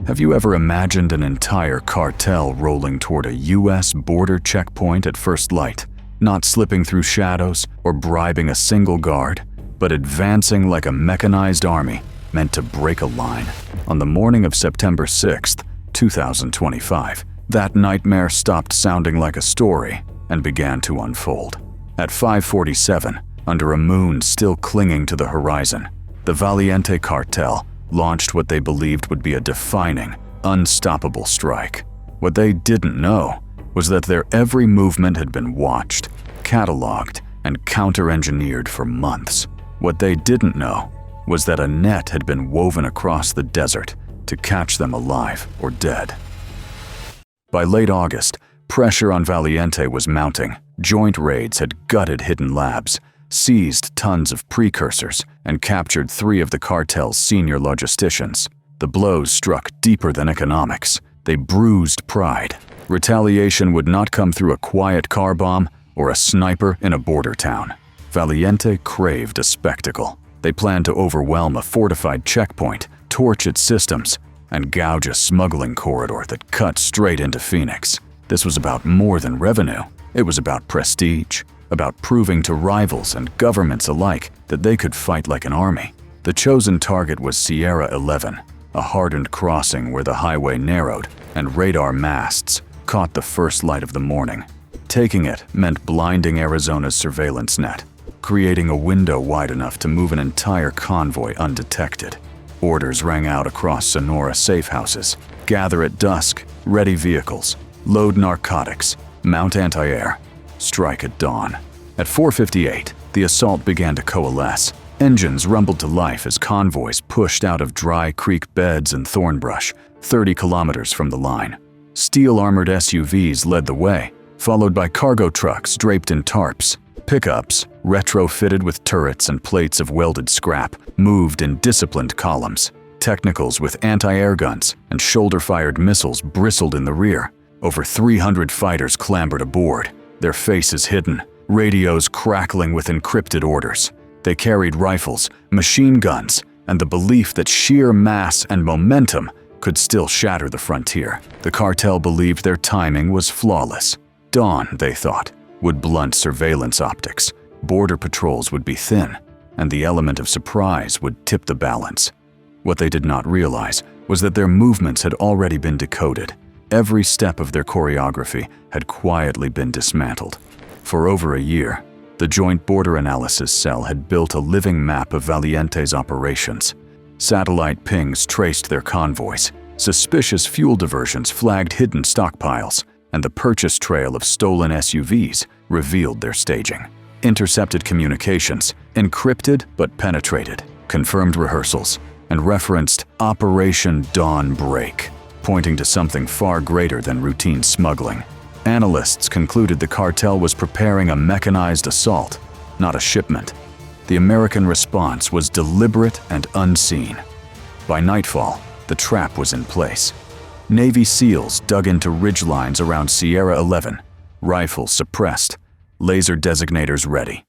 Have you ever imagined an entire cartel rolling toward a U.S. border checkpoint at first light, not slipping through shadows or bribing a single guard, but advancing like a mechanized army meant to break a line? On the morning of September 6th, 2025, that nightmare stopped sounding like a story and began to unfold. At 5:47, under a moon still clinging to the horizon, the Valiente cartel launched what they believed would be a defining, unstoppable strike. What they didn't know was that their every movement had been watched, cataloged, and counter-engineered for months. What they didn't know was that a net had been woven across the desert to catch them alive or dead. By late August, pressure on Valiente was mounting. Joint raids had gutted hidden labs, seized tons of precursors, and captured 3 of the cartel's senior logisticians. The blows struck deeper than economics. They bruised pride. Retaliation would not come through a quiet car bomb or a sniper in a border town. Valiente craved a spectacle. They planned to overwhelm a fortified checkpoint, torch its systems, and gouge a smuggling corridor that cut straight into Phoenix. This was about more than revenue. It was about prestige, about proving to rivals and governments alike that they could fight like an army. The chosen target was Sierra 11, a hardened crossing where the highway narrowed and radar masts caught the first light of the morning. Taking it meant blinding Arizona's surveillance net, creating a window wide enough to move an entire convoy undetected. Orders rang out across Sonora safe houses. Gather at dusk, ready vehicles, load narcotics, mount anti-air, strike at dawn. At 4:58, the assault began to coalesce. Engines rumbled to life as convoys pushed out of dry creek beds and thorn brush, 30 kilometers from the line. Steel-armored SUVs led the way, followed by cargo trucks draped in tarps. Pickups, retrofitted with turrets and plates of welded scrap, moved in disciplined columns. Technicals with anti-air guns and shoulder-fired missiles bristled in the rear. Over 300 fighters clambered aboard, their faces hidden, radios crackling with encrypted orders. They carried rifles, machine guns, and the belief that sheer mass and momentum could still shatter the frontier. The cartel believed their timing was flawless. Dawn, they thought, would blunt surveillance optics. Border patrols would be thin, and the element of surprise would tip the balance. What they did not realize was that their movements had already been decoded. Every step of their choreography had quietly been dismantled. For over a year, the Joint Border Analysis Cell had built a living map of Valiente's operations. Satellite pings traced their convoys, suspicious fuel diversions flagged hidden stockpiles, and the purchase trail of stolen SUVs revealed their staging. Intercepted communications, encrypted but penetrated, confirmed rehearsals, and referenced Operation Dawn Break, pointing to something far greater than routine smuggling. Analysts concluded the cartel was preparing a mechanized assault, not a shipment. The American response was deliberate and unseen. By nightfall, the trap was in place. Navy SEALs dug into ridgelines around Sierra 11, rifles suppressed, laser designators ready.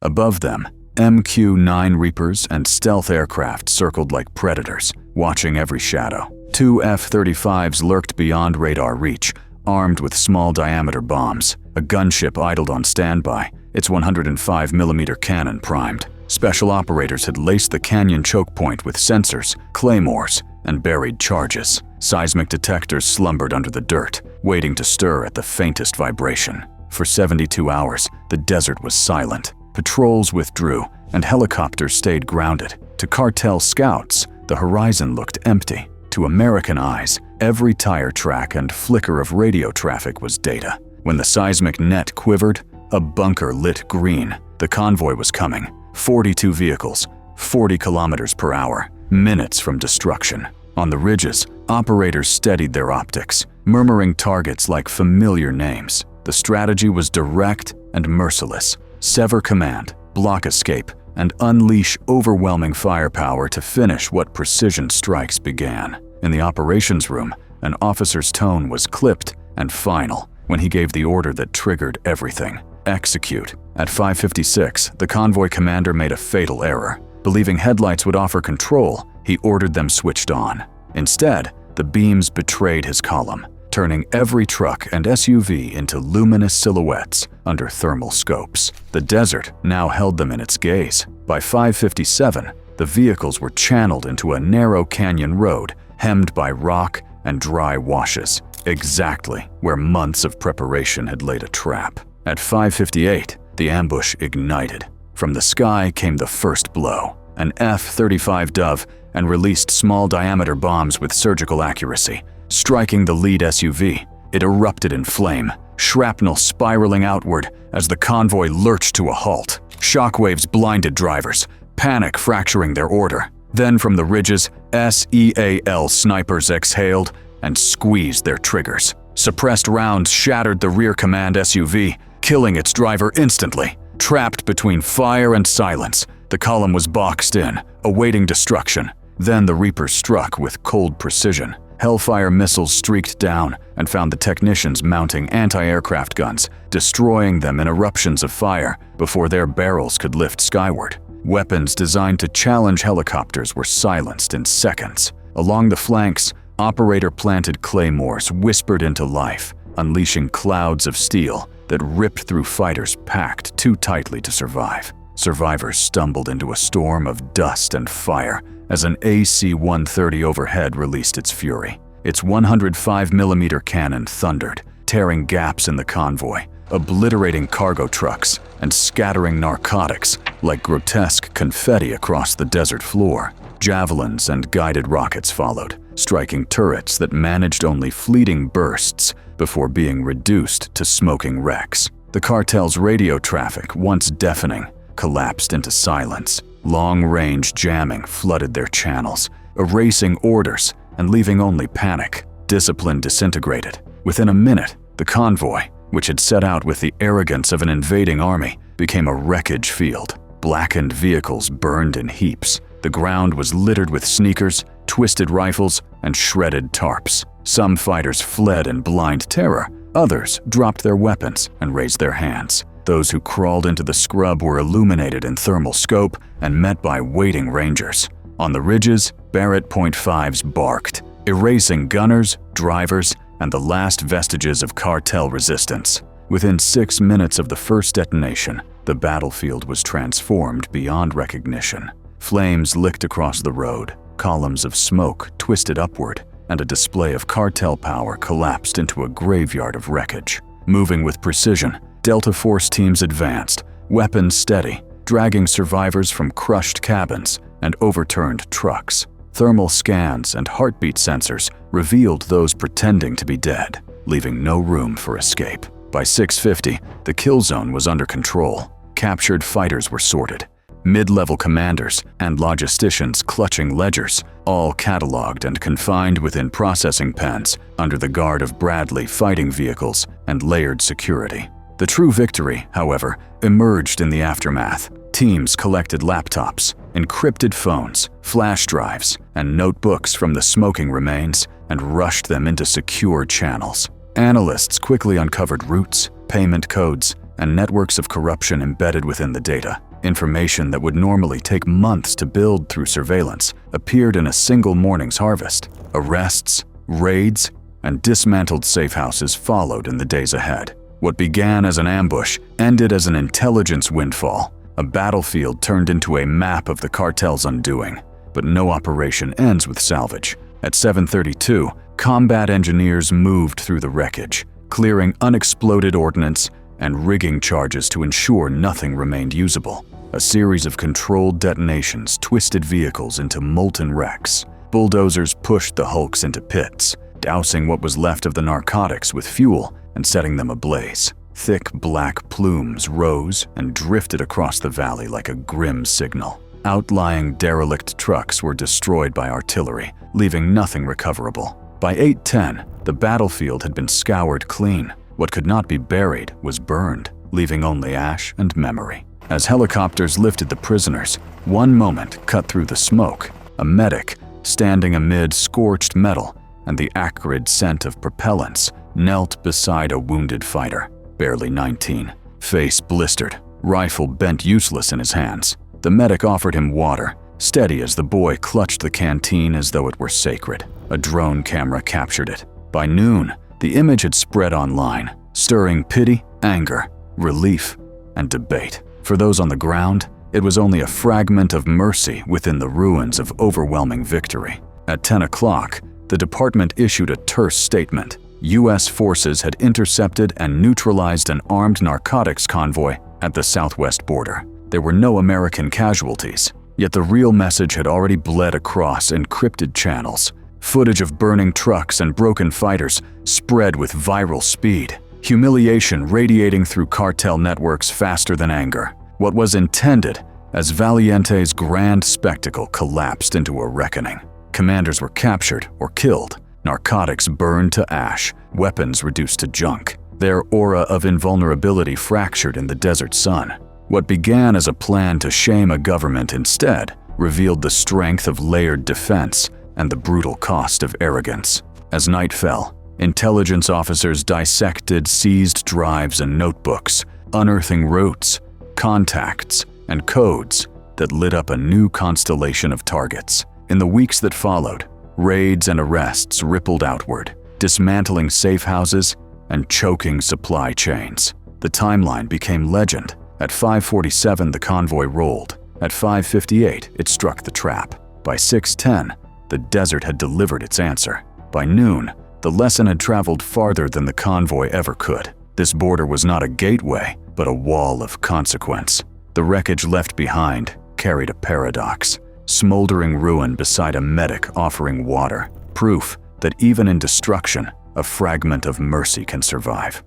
Above them, MQ-9 Reapers and stealth aircraft circled like predators, watching every shadow. 2 F-35s lurked beyond radar reach, armed with small-diameter bombs. A gunship idled on standby, its 105mm cannon primed. Special operators had laced the canyon choke point with sensors, claymores, and buried charges. Seismic detectors slumbered under the dirt, waiting to stir at the faintest vibration. For 72 hours, the desert was silent. Patrols withdrew, and helicopters stayed grounded. To cartel scouts, the horizon looked empty. To American eyes, every tire track and flicker of radio traffic was data. When the seismic net quivered, a bunker lit green. The convoy was coming. 42 vehicles, 40 kilometers per hour, minutes from destruction. On the ridges, operators steadied their optics, murmuring targets like familiar names. The strategy was direct and merciless. Sever command, block escape, and unleash overwhelming firepower to finish what precision strikes began. In the operations room, an officer's tone was clipped and final when he gave the order that triggered everything. Execute. At 5:56, the convoy commander made a fatal error. Believing headlights would offer control, he ordered them switched on. Instead, The beams betrayed his column, turning every truck and SUV into luminous silhouettes under thermal scopes. The desert now held them in its gaze. By 5:57, the vehicles were channeled into a narrow canyon road hemmed by rock and dry washes, exactly where months of preparation had laid a trap. At 5:58, the ambush ignited. From the sky came the first blow, an F-35 Dove, and released small-diameter bombs with surgical accuracy. Striking the lead SUV, it erupted in flame, shrapnel spiraling outward as the convoy lurched to a halt. Shockwaves blinded drivers, panic fracturing their order. Then from the ridges, SEAL snipers exhaled and squeezed their triggers. Suppressed rounds shattered the rear command SUV, killing its driver instantly. Trapped between fire and silence, the column was boxed in, awaiting destruction. Then the Reapers struck with cold precision. Hellfire missiles streaked down and found the technicians mounting anti-aircraft guns, destroying them in eruptions of fire before their barrels could lift skyward. Weapons designed to challenge helicopters were silenced in seconds. Along the flanks, operator-planted claymores whispered into life, unleashing clouds of steel that ripped through fighters packed too tightly to survive. Survivors stumbled into a storm of dust and fire as an AC-130 overhead released its fury. Its 105mm cannon thundered, tearing gaps in the convoy, obliterating cargo trucks, and scattering narcotics like grotesque confetti across the desert floor. Javelins and guided rockets followed, striking turrets that managed only fleeting bursts before being reduced to smoking wrecks. The cartel's radio traffic, once deafening, collapsed into silence. Long-range jamming flooded their channels, erasing orders and leaving only panic. Discipline disintegrated. Within a minute, the convoy, which had set out with the arrogance of an invading army, became a wreckage field. Blackened vehicles burned in heaps. The ground was littered with sneakers, twisted rifles, and shredded tarps. Some fighters fled in blind terror. Others dropped their weapons and raised their hands. Those who crawled into the scrub were illuminated in thermal scope and met by waiting rangers. On the ridges, Barrett .5s barked, erasing gunners, drivers, and the last vestiges of cartel resistance. Within 6 minutes of the first detonation, the battlefield was transformed beyond recognition. Flames licked across the road, columns of smoke twisted upward, and a display of cartel power collapsed into a graveyard of wreckage. Moving with precision, Delta Force teams advanced, weapons steady, dragging survivors from crushed cabins and overturned trucks. Thermal scans and heartbeat sensors revealed those pretending to be dead, leaving no room for escape. By 6:50, the kill zone was under control. Captured fighters were sorted. Mid-level commanders and logisticians clutching ledgers, all cataloged and confined within processing pens under the guard of Bradley fighting vehicles and layered security. The true victory, however, emerged in the aftermath. Teams collected laptops, encrypted phones, flash drives, and notebooks from the smoking remains and rushed them into secure channels. Analysts quickly uncovered routes, payment codes, and networks of corruption embedded within the data. Information that would normally take months to build through surveillance appeared in a single morning's harvest. Arrests, raids, and dismantled safe houses followed in the days ahead. What began as an ambush ended as an intelligence windfall. A battlefield turned into a map of the cartel's undoing. But no operation ends with salvage. At 7:32, combat engineers moved through the wreckage, clearing unexploded ordnance and rigging charges to ensure nothing remained usable. A series of controlled detonations twisted vehicles into molten wrecks. Bulldozers pushed the hulks into pits, dousing what was left of the narcotics with fuel and setting them ablaze. Thick black plumes rose and drifted across the valley like a grim signal. Outlying derelict trucks were destroyed by artillery, leaving nothing recoverable. By 8:10, the battlefield had been scoured clean. What could not be buried was burned, leaving only ash and memory. As helicopters lifted the prisoners, one moment cut through the smoke. A medic, standing amid scorched metal and the acrid scent of propellants, knelt beside a wounded fighter, barely 19, face blistered, rifle bent useless in his hands. The medic offered him water, steady as the boy clutched the canteen as though it were sacred. A drone camera captured it. By noon, the image had spread online, stirring pity, anger, relief, and debate. For those on the ground, it was only a fragment of mercy within the ruins of overwhelming victory. At 10 o'clock, the department issued a terse statement. U.S. forces had intercepted and neutralized an armed narcotics convoy at the southwest border. There were no American casualties, yet the real message had already bled across encrypted channels. Footage of burning trucks and broken fighters spread with viral speed, humiliation radiating through cartel networks faster than anger. What was intended as Valiente's grand spectacle collapsed into a reckoning. Commanders were captured or killed, narcotics burned to ash, weapons reduced to junk, their aura of invulnerability fractured in the desert sun. What began as a plan to shame a government instead revealed the strength of layered defense and the brutal cost of arrogance. As night fell, intelligence officers dissected seized drives and notebooks, unearthing routes, contacts, and codes that lit up a new constellation of targets. In the weeks that followed, raids and arrests rippled outward, dismantling safe houses and choking supply chains. The timeline became legend. At 5:47, the convoy rolled. At 5:58, it struck the trap. By 6:10, the desert had delivered its answer. By noon, the lesson had traveled farther than the convoy ever could. This border was not a gateway, but a wall of consequence. The wreckage left behind carried a paradox. Smoldering ruin beside a medic offering water. Proof that even in destruction, a fragment of mercy can survive.